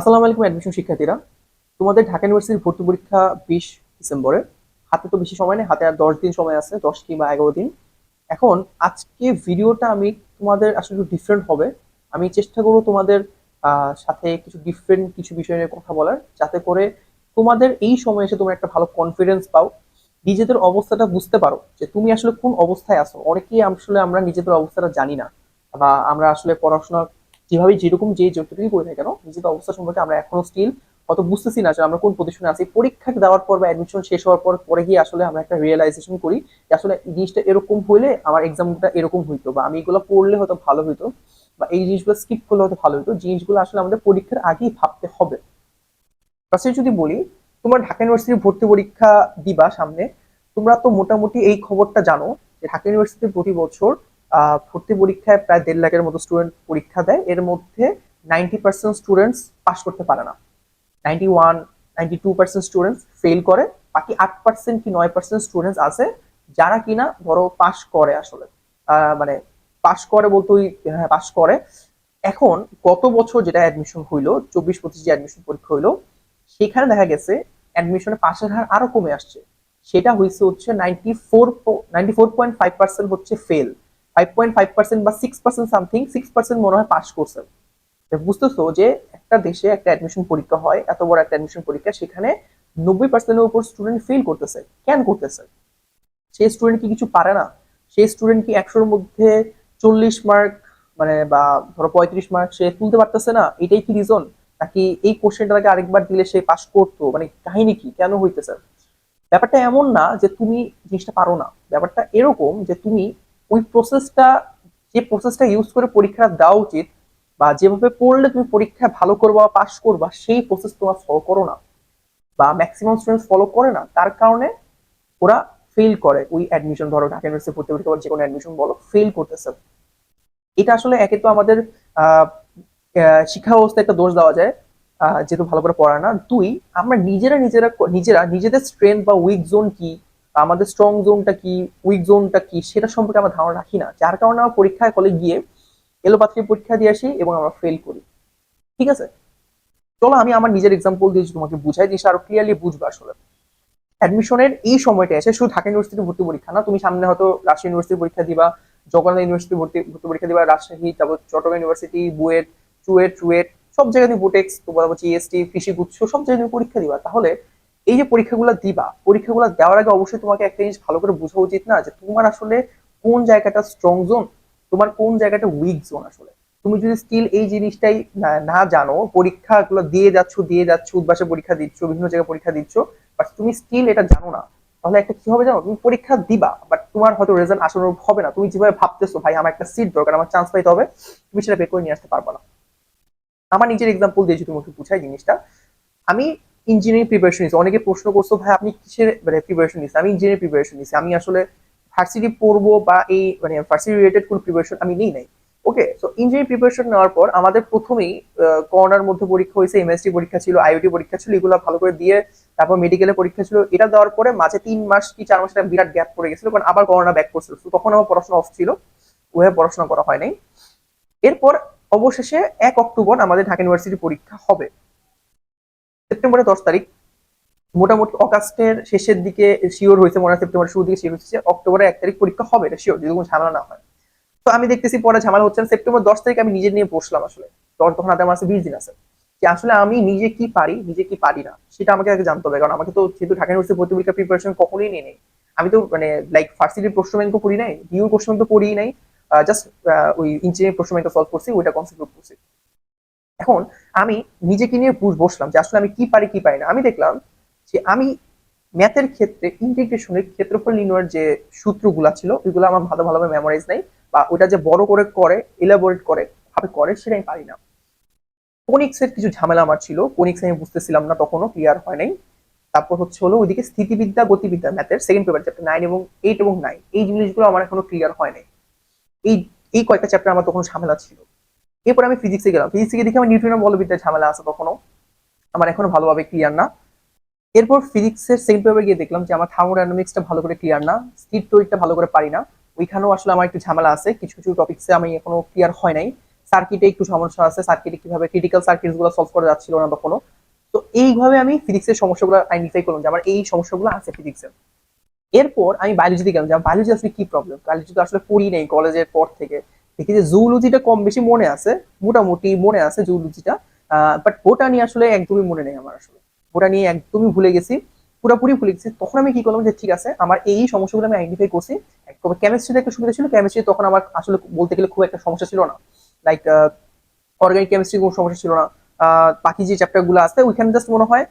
আসসালামু আলাইকুম অ্যাডমিশন শিক্ষার্থীরা। তোমাদের ঢাকা ইউনিভার্সিটির ভর্তি পরীক্ষা 20 ডিসেম্বরে। হাতে তো বেশি সময় নেই, হাতে আর 10 দিন সময় আছে, 10 কিংবা 11 দিন। এখন আজকে ভিডিওটা আমি তোমাদের আসলে একটু ডিফারেন্ট হবে। আমি চেষ্টা করবো তোমাদের সাথে কিছু ডিফারেন্ট কিছু বিষয় নিয়ে কথা বলার, যাতে করে তোমাদের এই সময় এসে তোমরা একটা ভালো কনফিডেন্স পাও, নিজেদের অবস্থাটা বুঝতে পারো যে তুমি আসলে কোন অবস্থায় আছো। অনেকেই আসলে আমরা নিজেদের অবস্থাটা জানি না, বা আমরা আসলে পড়াশোনা যেভাবে যেরকম যে যতটুকুই করি না কেন নিজেদের অবস্থা সম্পর্কে আমরা এখনো স্টিল অত বুঝতেছি না যে আমরা কোন পজিশনে আছি। পরীক্ষা দেওয়ার পর বা অ্যাডমিশন শেষ হওয়ার পর পরে গিয়ে আসলে আমরা একটা রিয়েলাইজেশন করি যে আসলে এই জিনিসটা এরকম হইলে আমার এক্সামটা এরকম হইতো, বা আমি এগুলো পড়লে হয়তো ভালো হইতো, বা এই জিনিসগুলো স্কিপ করলে হয়তো ভালো হইতো। জিনিসগুলো আসলে আমাদের পরীক্ষার আগেই ভাবতে হবে। ফার্স্টে যদি বলি, তোমার ঢাকা ইউনিভার্সিটির ভর্তি পরীক্ষা দিবা সামনে, তোমরা তো মোটামুটি এই খবরটা জানো যে ঢাকা ইউনিভার্সিটি প্রতি বছর ভর্তি পরীক্ষায় প্রায় 1.5 লাখের মতো স্টুডেন্ট পরীক্ষা দেয়। এর মধ্যে 90% স্টুডেন্টস পাস করতে পারে না, 92% স্টুডেন্টস ফেল করে। বাকি 8% কি 9% স্টুডেন্টস আছে যারা কিনা ধরো পাস করে আসলে। মানে পাস করে বলতে ওই, হ্যাঁ পাস করে। এখন গত বছর যেটা অ্যাডমিশন হইলো, 24-25 যে অ্যাডমিশন পরীক্ষা হইলো, সেখানে দেখা গেছে অ্যাডমিশনে পাশের হার আরো কমে আসছে। সেটা হয়েছে হচ্ছে 94.5% হচ্ছে ফেল, 5.5% বা 6% সামথিং, 6% মনে হয় পাস করছে। বুঝতেছো যে একটা দেশে একটা অ্যাডমিশন পরীক্ষা হয়, এত বড় একটা অ্যাডমিশন পরীক্ষা, সেখানে 90%-এর উপর স্টুডেন্ট ফেল করতেছে। কেন করতেছে? সেই স্টুডেন্ট কি কিছু পারে না? সেই স্টুডেন্ট কি 100-এর মধ্যে 40 মার্ক, মানে বা ধরো 35 মার্ক সে তুলতে পারতেছে না? এটাই কি রিজন? নাকি এই কোশ্চেনটাকে আরেকবার দিলে সে পাস করতো? মানে কাহিনী কি, কেন হইতেছে? ব্যাপারটা এমন না যে তুমি জিনিসটা পারো না, ব্যাপারটা এরকম যে তুমি ওই প্রসেসটা, যে প্রসেসটা ইউজ করে পরীক্ষা দেওয়া উচিত, বা যেভাবে পড়লে তুমি পরীক্ষা ভালো করবা বা পাস করবা, সেই প্রসেস তোমার ফলো করো না, বা ম্যাক্সিমাম স্টুডেন্টস ফলো করে না। তার কারণে ওরা ফেল করে ওই অ্যাডমিশন, ধরো ঢাকা ইউনিভার্সিটি ভর্তি পরীক্ষা বা যে কোনো অ্যাডমিশন বলো, ফেল করতেছে। এটা আসলে একে তো আমাদের আহ, শিক্ষা ব্যবস্থা একটা দোষ দেওয়া যায়, যেহেতু ভালো করে পড়ায় না। দুই, আমরা নিজেরা নিজেরা নিজেরা নিজেদের স্ট্রেংথ বা উইক জোন কি, বা আমাদের স্ট্রং জোনটা কি, উইক জোনটা কি, সেটা সম্পর্কে আমরা ধারণা রাখি না, যার কারণে আমরা পরীক্ষায় হলে গিয়ে এলোপাথারি পরীক্ষা দিয়ে আসি এবং আমরা ফেল করি। ঠিক আছে, চলো আমি আমার নিজের এক্সাম্পল দিয়ে তোমাকে বুঝাই, জিনিসটা আরো ক্লিয়ারলি বুঝবে আসলে। অ্যাডমিশনের এই সময়টা এসে শুধু ঢাকা ইউনিভার্সিটি ভর্তি পরীক্ষা না, তুমি সামনে হয়তো রাজশাহী ইউনিভার্সিটি পরীক্ষা দিবা, জগন্নাথ ইউনিভার্সিটি ভর্তি ভর্তি পরীক্ষা দিবা, রাজশাহী, তারপর চট্টগ্রাম ইউনিভার্সিটি, বুয়েট, চুয়েট, রুয়েট, সব জায়গায় তুমি বুটেক্স, তারপর জিএসটি, কৃষি গুচ্ছ, সব জায়গায় তুমি পরীক্ষা দিবা। তাহলে এই যে পরীক্ষাগুলো দিবা, পরীক্ষাগুলো দেওয়ার আগে অবশ্যই তোমাকে একটা জিনিস ভালো করে বোঝা উচিত না যে তোমার আসলে কোন জায়গাটা স্ট্রং জোন, তোমার কোন জায়গাটা উইক জোন আসলে। তুমি যদি স্টিল এই জিনিসটাই না জানো, পরীক্ষাগুলো দিয়ে যাচ্ছ উদ্বাসে পরীক্ষা দিচ্ছ, বিভিন্ন জায়গায় পরীক্ষা দিচ্ছ, বাট তুমি স্টিল এটা জানো না, তাহলে একটা কি হবে জানো? তুমি পরীক্ষা দিবা, বাট তোমার হয়তো রেজাল্ট আশানুরূপ হবে না। তুমি যেভাবে ভাবতেছো ভাই আমার একটা সিট দরকার, আমার চান্স পাইতে হবে, তুমি সেটা বের করে নিয়ে আসতে পারবে না। আমার নিজের এক্সাম্পল দিয়ে যদি তোমাকে বুঝাই জিনিসটা, আমি ইঞ্জিনিয়ারিং প্রিপারেশন নিচ্ছি। অনেকে প্রশ্ন করছো ভাই আপনি কিসের মানে প্রিপারেশন নিচ্ছেন? আমি ইঞ্জিনিয়ারিং প্রিপারেশন নিচ্ছি। আমি আসলে ভার্সিটি পড়বো বা এই মানে ভার্সিটি রিলেটেড কোন প্রিপারেশন আমি নেই নাই। ওকে, সো ইঞ্জিনিয়ারিং প্রিপারেশন নেওয়ার পর আমাদের প্রথমেই করোনার মধ্যে পরীক্ষা হয়েছে, এমএসটি পরীক্ষা ছিল, আইওটি পরীক্ষা ছিল, এগুলো ভালো করে দিয়ে তারপর মেডিকেলে পরীক্ষা ছিল। এটা দেওয়ার পরে মাঝে 3 মাস কি 4 মাস একটা বিরাট গ্যাপ পড়ে গেছিল, কারণ আবার করোনা ব্যাক করছিল। তো তখন আমার পড়াশোনা অফ ছিল, ওভাবে পড়াশোনা করা হয় নাই। এরপর অবশেষে 1 অক্টোবর আমাদের ঢাকা ইউনিভার্সিটি পরীক্ষা হবে, সেপ্টেম্বরের 10 তারিখ। মোটামুটি অগাস্টের শেষের দিকে শিওর হয়েছে, মনে হয় সেপ্টেম্বরের শুরুর দিকে শিওর হচ্ছে অক্টোবরের 1 তারিখ পরীক্ষা হবে, এটা শিওর, যদি কোনো ঝামেলা না হয়। তো আমি দেখতেছি পরে ঝামেলা হচ্ছে না। সেপ্টেম্বর 10 তারিখ আমি নিজে নিয়ে বসলাম আসলে, তখন হাতে আমার কাছে 20 দিন আছে, যে আসলে আমি নিজে কি পারি, নিজে কি পারি না, সেটা আমাকে আগে জানতে হবে। কারণ আমাকে তো যেহেতু ঢাকা ইউনিভার্সিটি ভর্তি পরীক্ষার প্রিপারেশন কখনোই নিয়ে নেই, আমি তো মানে লাইক ভার্সিটির প্রশ্ন ব্যাংকও পড়ি নাই, ডিউ প্রশ্ন ব্যাংক তো পড়িই নাই, জাস্ট ওই ইঞ্জিনিয়ারিং প্রশ্ন ব্যাংকটা সলভ করছি, ওইটা কনসেপ্ট করছি। এখন আমি নিজেকে নিয়ে বসলাম যে আসলে আমি কি পারি কি পারি না। আমি দেখলাম যে আমি ম্যাথের ক্ষেত্রে ইন্টিগ্রেশনের ক্ষেত্রফল নির্ণয়ের যে সূত্রগুলো ছিল ওইগুলো আমার ভালোভাবে মেমোরাইজ নাই, বা ওটা যে বড় করে করে এলাবোরেট করে ভাবে করে সেটা আমি পারি না। কোনিক্স এর কিছু ঝামেলা আমার ছিল, কোনিক্স আমি বুঝতেছিলাম না, তখনও ক্লিয়ার হয় নাই। তারপর হচ্ছে হলো ওইদিকে স্থিতিবিদ্যা গতিবিদ্যা ম্যাথের সেকেন্ড পেপার চ্যাপ্টার 9 এবং 8 এবং 9, এই জিনিসগুলো আমার এখনো ক্লিয়ার হয় নাই। এই এই কয়েকটা চ্যাপ্টার আমার তখন ঝামেলা ছিল। এরপর আমি ফিজিক্সে গেলাম, ফিজিক্সে দেখি আমার নিউটনের বলবিদ্যার ঝামেলা আছে, তখনও আমার এখনো ভালোভাবে ক্লিয়ার না। এরপর ফিজিক্সের সেকেন্ড পেপারে গিয়ে দেখলাম যে আমার থার্মোডাইনামিক্সটা ভালো করে ক্লিয়ার না, স্থির তড়িৎটা ভালো করে পারি না, ওইখানেও আসলে আমার একটু ঝামেলা আছে, কিছু কিছু টপিক্সে আমি এখনো ক্লিয়ার হয় নাই। সার্কিটে একটু সমস্যা আছে, সার্কিটে কিভাবে ক্রিটিক্যাল সার্কিটস গুলো সলভ করা যাচ্ছিল না তখনও। তো এইভাবে আমি ফিজিক্সের সমস্যাগুলো আইডেন্টিফাই করলাম যে আমার এই সমস্যাগুলো আছে ফিজিক্সের। এরপর আমি বায়োলজিতে গেলাম যে বায়োলজি আসলে কি প্রবলেম, বায়োলজি তো আসলে পড়ি নেই কলেজের পর থেকে। দেখি যে জুলজিটা কম বেশি মনে আছে, মোটামুটি মনে আছে জুলজিটা, বাট বোটানি আসলে একদমই মনে নেই আমার, আসলে বোটানি একদমই ভুলে গেছি, পুরোপুরি ভুলে গেছি। তখন আমি কি করলাম যে ঠিক আছে আমার এই সমস্যাগুলো আমি আইডেন্টিফাই করছি। কেমিস্ট্রিতে একটা সুবিধা ছিল, কেমিস্ট্রি তখন আমার আসলে বলতে গেলে খুব একটা সমস্যা ছিল না, লাইক অর্গানিক কেমিস্ট্রি কোনো সমস্যা ছিল না। বাকি যে চ্যাপ্টার গুলো আছে ওইখানে জাস্ট মনে হয়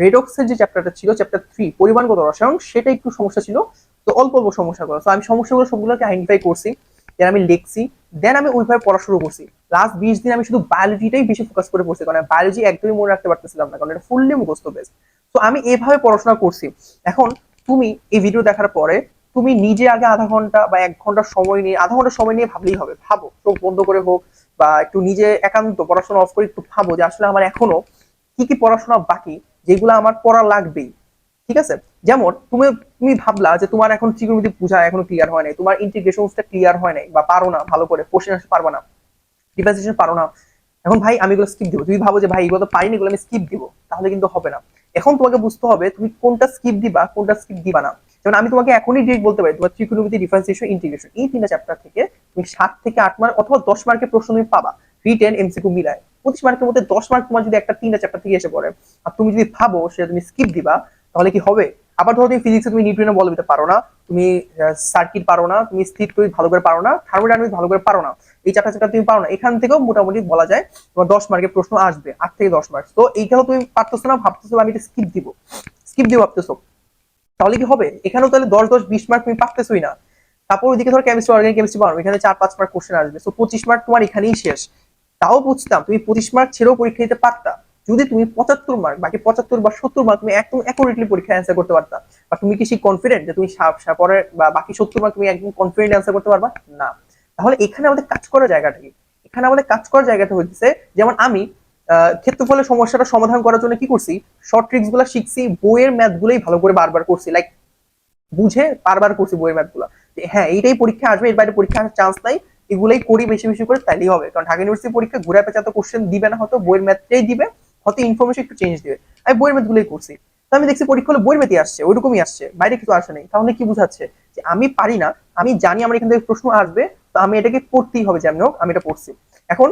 রেডক্সের যে চ্যাপ্টারটা ছিল, চ্যাপ্টার 3 পরিমাণগত রসায়ন, সেটা একটু সমস্যা ছিল। তো অল্প অল্প সমস্যাগুলো, তো আমি সমস্যাগুলো সবগুলোকে আইডেন্টিফাই করছি, দেন আমি লিখছি, দেন আমি ওইভাবে পড়া শুরু করছি। লাস্ট 20 দিন আমি শুধু বায়োলজিটাই বেশি ফোকাস করে পড়ছি, কারণ বায়োলজি একদমই মনে রাখতে পারতেছিলাম না, কারণ এটা ফুললি মুখস্থ বেস। তো আমি এভাবে পড়াশোনা করছি। এখন তুমি এই ভিডিও দেখার পরে তুমি নিজে আগে আধা ঘন্টা বা 1 ঘন্টা সময় নিয়ে, আধা ঘন্টা সময় নিয়ে ভাবলেই হবে, ভাবো চোখ বন্ধ করে হোক বা একটু নিজে একান্ত পড়াশোনা অফ করে একটু ভাবো যে আসলে আমার এখনো কি কি পড়াশোনা বাকি, যেগুলো আমার পড়া লাগবেই। ঠিক আছে, যেমন তুমি তুমি ভাবলা যে তোমার এখন ত্রিকোণমিতি বোঝা এখনো ক্লিয়ার হয় নাই, তোমার ইন্টিগ্রেশনটা ক্লিয়ার হয় নাই বা পারো না ভালো করে, কোশ্চেন আসতে পারবা না, ডিফারেন্সিয়েশন পারো না। এখন ভাই আমি এগুলো স্কিপ দিব, তুমি ভাবো যে ভাই এগুলো তো পারিনি, এগুলো আমি স্কিপ দিব, তাহলে কিন্তু হবে না। এখন তোমাকে বুঝতে হবে তুমি কোনটা স্কিপ দিবা, কোনটা স্কিপ দিবা না। যেমন আমি তোমাকে এখনই ডিরেক্ট বলতে পারি তোমার ত্রিকোণমিতি, ডিফারেন্সিয়েশন, ইন্টিগ্রেশন, এই 3টা চ্যাপ্টার থেকে তুমি 7 থেকে 8 মার্ক অথবা 10 মার্কের প্রশ্ন তুমি পাবা, রিটেন এমসিকিউ মিলায়। 25 মার্কের মধ্যে 10 মার্ক তোমার যদি একটা 3টা চ্যাপ্টার থেকে এসে পড়ে, আর তুমি যদি ভাবো সেটা তুমি স্কিপ দিবা, তাহলে কি হবে? আবার ধরো তুমি ফিজিক্সে তুমি নিউটনের বল দিতে পারো না, তুমি সার্কিট পারো না, তুমি স্থির তড়িৎ ভালো করে পারো না, থার্মোডাইনামিক্স ভালো করে পারো না, এই চারটা চারটা তুমি পারো না, এখান থেকেও মোটামুটি বলা যায় তোমার 10 মার্কের প্রশ্ন আসবে, 8 থেকে 10 মার্ক। তো এইখানেও তুমি পারতেছো না, ভাবতেছো আমি এটা স্কিপ দিব, স্কিপ দিব ভাবতেছো, তাহলে কি হবে? এখানেও তাহলে 10, 10, 20 মার্ক তুমি পারতেছোই না। তারপর ওইদিকে ধর কেমিস্ট্রি, অর্গানিক কেমিস্ট্রি পারো, এখানে 4, 5 মার্ক কোশ্চেন আসবে, তো 25 মার্ক তোমার এখানেই শেষ। তাও বুঝতাম তুমি 25 মার্ক ছেড়েও পরীক্ষা দিতে পারতা, যদি তুমি 75 মার্ক, বাকি 75 বা 70 মার্ক তুমি একদম অ্যাকুরেটলি পরীক্ষা অ্যান্সার করতে পারতা। বা তুমি কি সেই কনফিডেন্ট যে তুমি পরে বা বাকি 70 মার্ক তুমি একদম কনফিডেন্ট অ্যান্সার করতে পারবা? না। তাহলে এখানে আমাদের কাজ করার জায়গাটা কি? এখানে আমাদের কাজ করার জায়গাটা হচ্ছে, যেমন আমি ক্ষেত্রফলের সমস্যাটা সমাধান করার জন্য কি করছি, শর্ট ট্রিক্স গুলা শিখছি, বইয়ের ম্যাথ গুলোই ভালো করে বারবার করছি, লাইক বুঝে বারবার করছি বইয়ের ম্যাথ গুলা, হ্যাঁ এইটাই পরীক্ষা আসবে, এর বাইরে পরীক্ষা আসার চান্স নাই, এগুলোই করি বেশি বেশি করে, তাইলেই হবে। কারণ ঢাকা ইউনিভার্সিটি পরীক্ষা ঘুরে পেঁচা তো কোশ্চেন দিবে না, হয়তো বইয়ের ম্যাথটাই দিবে, হয়তো ইনফরমেশন একটু চেঞ্জ দিবে, আমি বইয়ের ম্যাথ গুলোই করছি। তো আমি দেখছি পরীক্ষা হলে বইয়ের ম্যাথই আসছে, ওইরকমই আসছে, বাইরে কিছু আসে নাই। তাহলে কি বুঝাচ্ছে? যে আমি পারি না, আমি জানি আমার এখান থেকে প্রশ্ন আসবে, তো আমি এটাকে পড়তেই হবে, যেমন হোক আমি এটা পড়ছি। এখন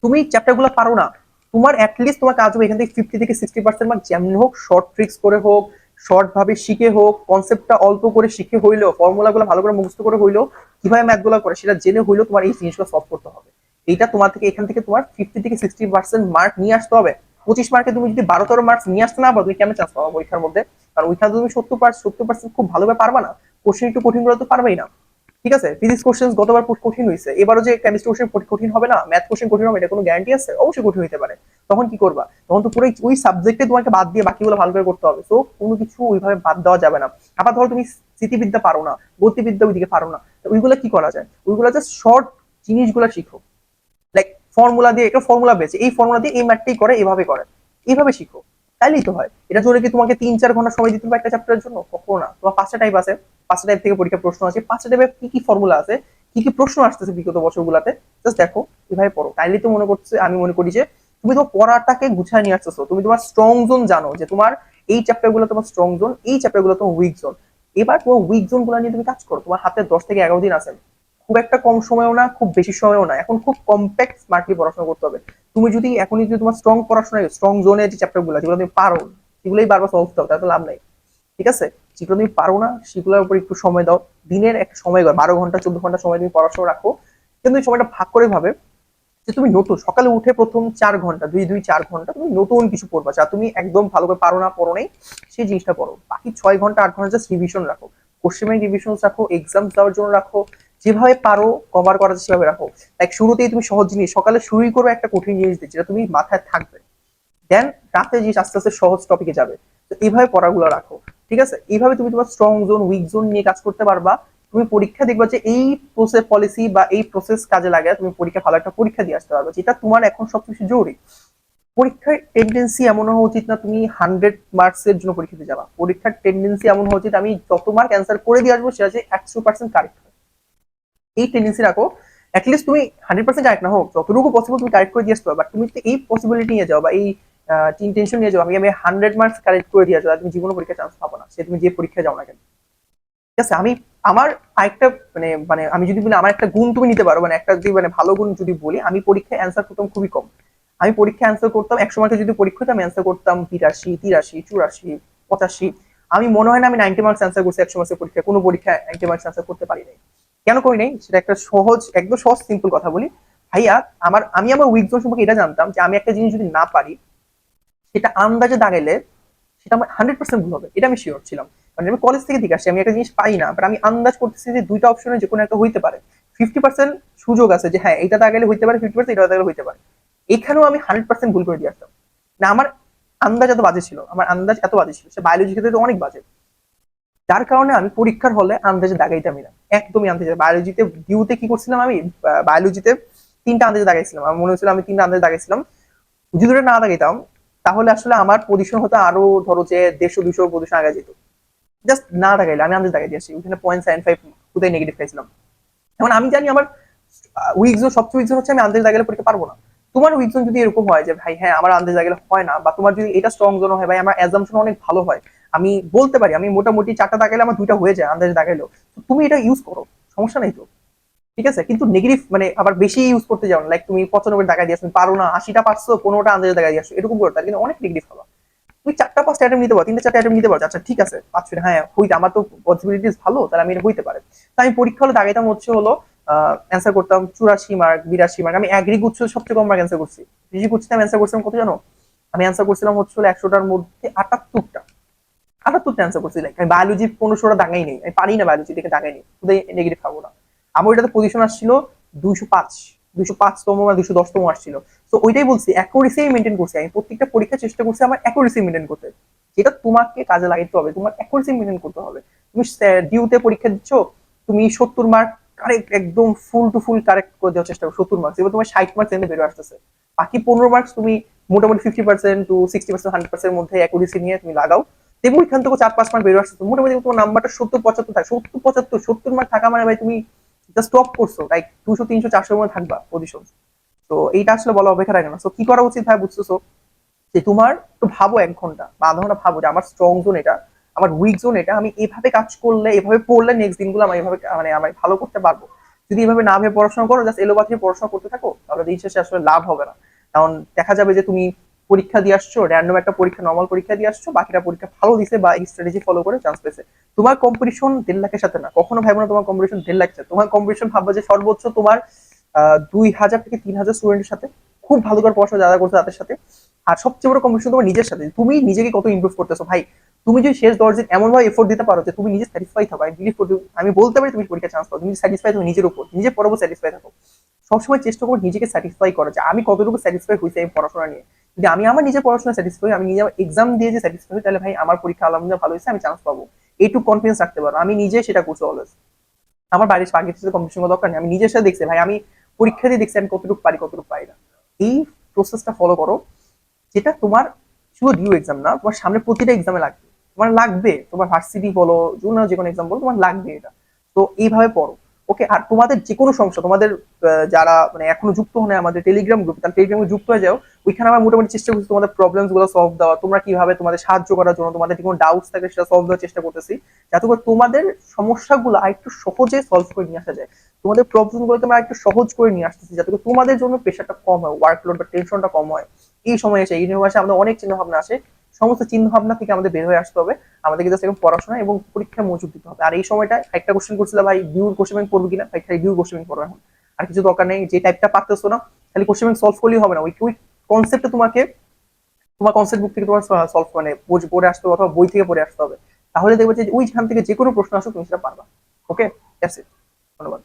তুমি চ্যাপ্টার গুলো পারো না, তোমার অ্যাটলিস্ট তোমার কাজ হবে এখান থেকে 50 থেকে 60% মার্ক যেমন হোক, শর্ট ট্রিক্স করে হোক, শর্ট ভাবে শিখে হোক, কনসেপ্টটা অল্প করে শিখে হইলেও, ফর্মুলা গুলো ভালো করে মুখস্থ করে হইলেও, কিভাবে ম্যাথ গুলো করে সেটা জেনে হইলেও তোমার এই জিনিসগুলো সলভ করতে হবে। এইটা তোমার থেকে এখান থেকে তোমার 50 থেকে 60% মার্ক নিয়ে আসতে হবে। 25 মার্কে তুমি যদি 12-13 মার্ক নিয়ে আসতে না পারো, তুমি কেমন চান্স পাবো পরীক্ষার মধ্যে? কারণ ওইখানে তুমি 70% খুব ভালোভাবে পারবা না, কোশ্চেন একটু কঠিন করে তো পারবেই না। ঠিক আছে, ফিজিক্স কোশ্চেন গতবার কঠিন হয়েছে, এবারও যে কেমিস্ট্রি কোশ্চেন কঠিন হবে না, ম্যাথ কোশ্চেন কঠিন হবে, এটা কোনো গ্যারান্টি আছে? অবশ্যই কঠিন হতে পারে। তখন কি করবা? তখন তো পুরো ওই সাবজেক্টে তোমাকে বাদ দিয়ে বাকিগুলো ভালো করে করতে হবে, তো কোনো কিছু ওইভাবে বাদ দেওয়া যাবে না। আবার ধরো তুমি স্মৃতিবিদ্যা পারো না, গতিবিদ্যা ওইদিকে পারো না, ওইগুলো কি করা যায়? ওইগুলো জাস্ট শর্ট জিনিসগুলো শিখো, লাইক ফর্মুলা দিয়ে, একটা ফর্মুলা বেছে, এই ফর্মুলা দিয়ে এই ম্যাথটাই করে, এইভাবে করে, এইভাবে শিখো, তাইলেই তো হয়। এটা জন্য কি তোমাকে 3-4 ঘন্টা সময় দিতে হবে একটা চ্যাপ্টারের জন্য? কখনো না। তোমার 5টা টাইপ আছে, 5টা টাইপ থেকে পরীক্ষা প্রশ্ন আছে, 5টা টাইপে কি কি ফর্মুলা আছে, কি কি প্রশ্ন আসতেছে বিগত বছরগুলোতে, জাস্ট দেখো, এভাবে পড়ো, তাইলেই তো মনে করছে, আমি মনে করি যে তুমি তোমার পড়াটাকে গুছায় নিয়ে আসতেছো, তুমি তোমার স্ট্রং জোন জানো, যে তোমার এই চ্যাপ্টার গুলো তোমার স্ট্রং জোন, এই চ্যাপ্টার গুলো তোমার উইক জোন। এবার তোমার উইক জোন গুলো নিয়ে তুমি কাজ করো, তোমার হাতে 10 থেকে 11 দিন আছে, খুব একটা কম সময়ও না, খুব বেশি সময়ও না, এখন খুব কম্প্যাক্ট স্মার্টলি পড়াশোনা করতে হবে। তুমি যদি এখনই যদি তোমার স্ট্রং পড়াশোনা, স্ট্রং জোনে যে চ্যাপ্টার গুলো যেগুলো তুমি পারো, সেগুলোই বারবার সলভ করতে হবে, তাহলে তো লাভ নাই। ঠিক আছে, যেগুলো তুমি পারো না সেগুলোর উপর একটু সময় দাও, দিনের একটা সময় 12 ঘন্টা 14 ঘন্টা সময় তুমি পড়াশোনা রাখো, কিন্তু এই সময়টা ভাগ করে ভাবে যে তুমি নতুন সকালে উঠে প্রথম 4 ঘন্টা, 2-4 ঘন্টা তুমি নতুন কিছু পড়বা, যা তুমি একদম ভালো করে পারো না, পড়ো নেই, সেই জিনিসটা পড়ো। বাকি 6 ঘন্টা 8 ঘন্টা জাস্ট রিভিশন রাখো, কোশ্চেন ব্যাংক রিভিশন রাখো, এক্সাম দেওয়ার জন্য রাখো, যেভাবে পারো কভার করা যায় সেভাবে রাখো। লাইক শুরুতেই তুমি সহজ জিনিস সকালে শুরুই করো, একটা কঠিন জিনিস দিয়ে যেটা তুমি মাথায় থাকবে, দেন রাতে জিনিস আস্তে আস্তে সহজ টপিকে যাবে। তো এইভাবে পড়াগুলো রাখো। ঠিক আছে, এইভাবে তুমি তোমার স্ট্রং জোন উইক জোন নিয়ে কাজ করতে পারবা। তুমি পরীক্ষা দেখবা যে এই প্রসেস পলিসি বা এই প্রসেস কাজে লাগে, তুমি পরীক্ষা ভালো একটা পরীক্ষা দিয়ে আসতে পারবে, যেটা তোমার এখন সবচেয়ে জরুরি। পরীক্ষার টেন্ডেন্সি এমন হওয়া উচিত না তুমি 100 মার্কস এর জন্য পরীক্ষা দিতে যাবা, পরীক্ষার টেন্ডেন্সি এমন হওয়া উচিত আমি যত মার্ক অ্যান্সার করে দিয়ে আসবো সেটা যে 100% কারেক্ট হয়, এই টেন্ডেন্সি রাখো। অ্যাটলিস্ট তুমি 100% কারেক্ট না হোক, যতটুকু পসিবল তুমি কারেক্ট করে দিয়ে আসতে পারো, বাট তুমি যদি এই পসিবিলিটি নিয়ে যাও বা এই ইন্টেনশন নিয়ে যাও আমি 100 মার্কস কারেক্ট করে দিয়ে যাও, তুমি জীবনে পরীক্ষা চান্স পাবো না, সে তুমি যে পরীক্ষা যাও না কেন। ঠিক আছে, আমি আমার আরেকটা মানে মানে আমি যদি বলি আমার একটা গুণ তুমি নিতে পারো, মানে একটা যদি মানে ভালো গুণ যদি বলি, আমি পরীক্ষায় অ্যান্সার করতাম খুবই কম। আমি পরীক্ষা অ্যান্সার করতাম 100 মার্কের যদি পরীক্ষা হতো আমি অ্যান্সার করতাম 82, 83, 84, 85। আমি মনে হয় না আমি 90 মার্কস অ্যান্সার করছি 100 মার্কসের পরীক্ষা, কোনো পরীক্ষা 90 মার্কস অ্যান্সার করতে পারি নাই। কেন করি নাই সেটা একটা সহজ, একদম সহজ সিম্পল কথা বলি ভাইয়া। আমি আমার উইক জোন সম্পর্কে এটা জানতাম যে আমি একটা জিনিস যদি না পারি সেটা আন্দাজে দাঁড়াইলে সেটা আমার 100% ভুল হবে, এটা আমি শিওর ছিলাম। মানে আমি কলেজ থেকে আসছি, আমি একটা জিনিস পাই না, বাট আমি আন্দাজ করতেছি যে দুইটা অপশনে যে কোনো একটা হইতে পারে, 50% সুযোগ আছে যে হ্যাঁ এটা দাঁড়ালে হইতে পারে, 50% এটা দাঁড়ালে হইতে পারে। এখানেও আমি 100% ভুল করে দিয়ে আসতাম। না আমার আন্দাজ এত বাজে ছিল, আমার আন্দাজ এত বাজে ছিল, সে বায়োলজি ক্ষেত্রে অনেক বাজে। যার কারণে আমি পরীক্ষার হলে আন্দাজে দাগাইতামই না, একদমই আন্দাজে। বায়োলজিতে ডিউতে কি করছিলাম আমি, বায়োলজিতে 3টা আন্দাজে দাগাইছিলাম, আমার মনে হচ্ছিল আমি 3টা আন্দাজে দাগাইছিলাম। যদি ওটা না দাগাইতাম তাহলে আসলে আমার পজিশন হতো আরো ধরো যে 150-200 পজিশন আগে যেত। জাস্ট না দাগাইলে আমি আন্দাজ দাগাই দিয়েছি, ওখানে 0.75 কোথায় নেগেটিভ খাইছিলাম। এখন আমি জানি আমার উইক জোন, সবচেয়ে উইক জোন হচ্ছে আমি আন্দাজ দাগাইলে পরীক্ষা পারবো না। তোমার উইক জোন যদি এরকম হয় যে ভাই হ্যাঁ আমার আন্দাজ দাগাইলে হয় না, বা তোমার যদি এটা স্ট্রং জোন হয় ভাই আমার অ্যাজাম্পশন অনেক ভালো হয়, আমি বলতে পারি আমি মোটামুটি 4টা দাগাইলে আমার 2টা হয়ে যায় আন্দাজ দাগাইলেও, তুমি এটা ইউজ করো, সমস্যা নেই তো। ঠিক আছে, কিন্তু নেগেটিভ মানে আবার বেশি ইউজ করতে যাও না, লাইক তুমি 95 টাকা দিয়ে আসছো পারো না, 80টা পারছো 15টা আন্দাজে টাকা দিয়ে আসছো, এরকম করো, তার কিন্তু অনেক নেগেটিভ হবে। তুমি 4টা 5টা অ্যাটেম্প নিতে পারো, 3টা 4টা অ্যাটেম্প নিতে পারো, আচ্ছা ঠিক আছে পাচ্ছ না, হ্যাঁ হইতে আমার তো পসিবিলিটিস ভালো, তাহলে আমি এটা হইতে পারে। তো আমি পরীক্ষা হলে দাগাইতাম হচ্ছে হলো অ্যান্সার করতাম 84 মার্ক 82 মার্ক। আমি অ্যাগ্রি গুচ্ছ সবচেয়ে কম মার্ক অ্যান্সার করছি, কৃষি গুচ্ছতে আমি অ্যান্সার করছিলাম কত জানো, আমি অ্যান্সার করছিলাম হচ্ছে হলো 100টার মধ্যে 78টা, 78টা অ্যান্সার করছি। লাইক আমি বায়োলজি 1500টা দাগাই নেই, আমি পারি না বায়োলজি থেকে দাগাই নেই, শুধু নেগেটিভ খাবো না। আমার ওইটাতে পজিশন আসছিল 205, 205তম বা 210তম আসছিল। তো ওইটাই বলছি অ্যাকুরেসি মেনটেন করছি, আমি প্রত্যেকটা পরীক্ষা চেষ্টা করছি আমার অ্যাকুরেসি মেনটেন করতে, যেটা তোমাকে কাজে লাগাইতে হবে, তোমার অ্যাকুরেসি মেনটেন করতে হবে। তুমি ডিউতে পরীক্ষা দিচ্ছ, তুমি 70 মার্ক কারেক্ট একদম ফুল টু ফুল কারেক্ট করে দেওয়ার চেষ্টা করো, 70 মার্কস, এবার তোমার 60 মার্কস এনে বেরো আসতেছে, বাকি 15 মার্কস তুমি মোটামুটি 50% টু 60% 100% মধ্যে অ্যাকুরেসি নিয়ে তুমি লাগাও, এবং এখান থেকে 4-5 মার্ক বেরো আসছে, মোটামুটি তোমার নাম্বারটা 70-75 থাকে, 70-75 70 মার্ক থাকা মানে ভাই তুমি জাস্ট টপ করছো, লাইক 200-300-400 মধ্যে থাকবা পজিশন। তো এইটা আসলে বলা অপেক্ষা রাখে না। তো কি করা উচিত ভাই বুঝতেছো, যে তোমার একটু ভাবো 1 ঘন্টা বা আধা ঘন্টা, ভাবো যে আমার স্ট্রং জোন এটা, আমার উইক জোন এটা, আমি এভাবে কাজ করলে এভাবে পড়লে নেক্সট দিনগুলো আমি এভাবে মানে আমি ভালো করতে পারবো। যদি এভাবে না ভেবে পড়াশোনা করো, জাস্ট এলো বাকি পড়াশোনা করতে থাকো, তাহলে দিন শেষে আসলে লাভ হবে না। কারণ দেখা যাবে যে তুমি পরীক্ষা দিয়ে আসছো, র্যান্ডম একটা পরীক্ষা নর্মাল পরীক্ষা দিয়ে আসছো, বাকিটা পরীক্ষা ভালো দিছে বা এই স্ট্র্যাটেজি ফলো করে চান্স পেয়েছে। তোমার কম্পিটিশন 1.5 লাখের সাথে না, কখনো ভাবো না তোমার কম্পিটিশন 1.5 লাখ, তোমার কম্পিটিশন ভাববা যে সর্বোচ্চ তোমার 2000 থেকে 3000 স্টুডেন্টের সাথে, খুব ভালো করে পড়াশোনা যারা করছে তাদের সাথে। আর সবচেয়ে বড় কম্পিটিশন তোমার নিজের সাথে, তুমি নিজেকে কত ইমপ্রুভ করতেছো ভাই। তুমি যদি শেষ 10 দিন এমন ভাবে এফোর্ট দিতে পারো যে তুমি নিজে স্যাটিসফাই থাকো, আমি বিলিভ করি, আমি বলতে পারি তুমি পরীক্ষা চান্স পাও, তুমি স্যাটিসফাই তুমি নিজের উপর, নিজে পড়াবো স্যাটিসফাই থাকো। সবসময় চেষ্টা করো নিজেকে স্যাটিসফাই করা, যে আমি কতটুকু স্যাটিসফাই হয়েছি এই পড়াশোনা নিয়ে। যদি আমি আমার নিজের পড়াশোনা স্যাটিসফাই, আমি নিজে এক্সাম দিয়ে যে স্যাটিসফাই হই, তাহলে ভাই আমার পরীক্ষা আলহামদুলিল্লাহ ভালো হয়েছে, আমি চান্স পাবো, এইটুকু কনফিডেন্স রাখতে পারো। আমি নিজে সেটা করছি অলওয়েজ, আমার বাড়ির আগের সাথে কম্পিটিশন করার দরকার নেই, আমি নিজের সাথে দেখছি ভাই, আমি পরীক্ষা দিয়ে দেখছি আমি কতটুকু পারি কতটুকু পারি না। এই প্রসেসটা ফলো করো, যেটা তোমার শুধু ডিউ এক্সাম না, তোমার সামনে প্রতিটা এক্সামে লাগবে, তোমার লাগবে, তোমার ভার্সিটি বলো যে কোনো এক্সাম বলো তোমার লাগবে এটা। তো এইভাবে পড়ো, ওকে। আর তোমাদের যে কোনো সমস্যা, তোমাদের যারা মানে এখনো যুক্ত হয় আমাদের টেলিগ্রাম গ্রুপ, তার টেলিগ্রামে যুক্ত হয়ে যাও, ওইখানে আমরা মোটামুটি চেষ্টা করছি তোমাদের প্রবলেমস গুলো সলভ দেওয়া, তোমরা কিভাবে তোমাদের সাহায্য করার জন্য, তোমাদের কোনো ডাউটস থাকে সেটা সলভ দেওয়ার চেষ্টা করতেছি, যাতে করে তোমাদের সমস্যাগুলো আরেকটু সহজে সলভ করে নিয়ে আসা যায়, তোমাদের প্রবলেম গুলো তোমরা একটু সহজ করে নিয়ে আসতেছি, যাতে করে তোমাদের জন্য প্রেশারটা কম হয়, ওয়ার্কলোড বা টেনশনটা কম হয়। এই সময় এসে ইউনিভার্সে আমাদের অনেক চিন্তা ভাবনা আসে, সমস্ত চিন্তা ভাবনা থেকে আমাদের বের হয়ে আসতে হবে, আমাদেরকে জাস্ট এখন পড়াশোনা এবং পরীক্ষায় মনোযোগ দিতে হবে। আর এই সময়টা একটা কোশ্চেন করছিল ভাই বিউর কোশ্চেন ব্যাংক পড়বো কিনা, ভাই খালি বিউর কোশ্চেন ব্যাংক পড়ো এখন, আর কিছু দরকার নেই। যে টাইপটা পারতেছো না খালি কোশ্চেন ব্যাংক সলভ করলেই হবে না, ওই ওই কনসেপ্টে তোমাকে তোমার কনসেপ্ট বুক থেকে তোমার সলভ মানে পড়ে আসতে হবে অথবা বই থেকে পড়ে আসতে হবে, তাহলে দেখবে যে ওইখান থেকে যে কোনো প্রশ্ন আসুক তুমি সেটা পারবা। ওকে, দ্যাটস ইট, ধন্যবাদ।